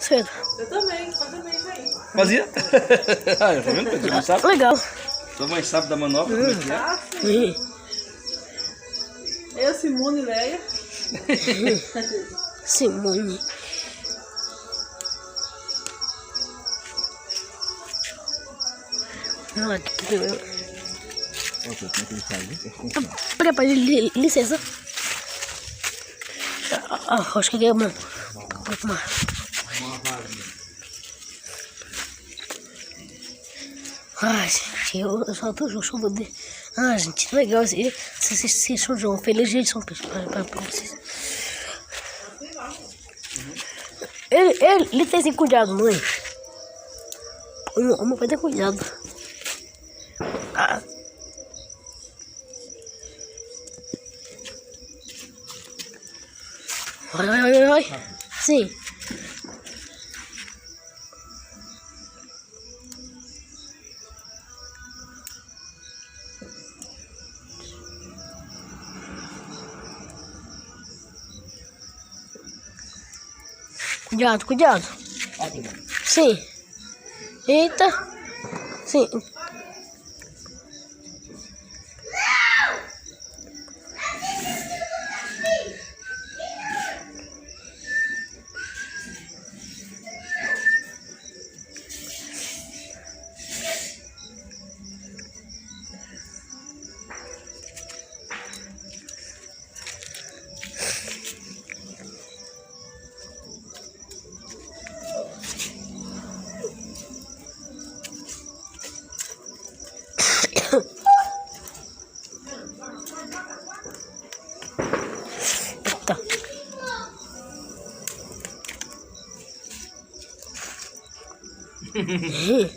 Cedo. Eu também velho. Fazia? Ah, tá vendo? Tua mãe sabe? Legal. Tua mãe sabe da manobra, como é que é? Ah, sim. Eu, Simone e Leia. Simone. Ah, que... Olha como é que ele faz, Prepara, licença. Acho que é, mano. Ai, gente, eu só tô jogando. Ah, gente, legal esse São João. Feliz dia de São Pedro pra vocês. Ele tem esse cuidado, mãe. Uma vai ter cuidado. Ah. Oi. Sim. Cuidado. Sim. Eita. Sim. Eita.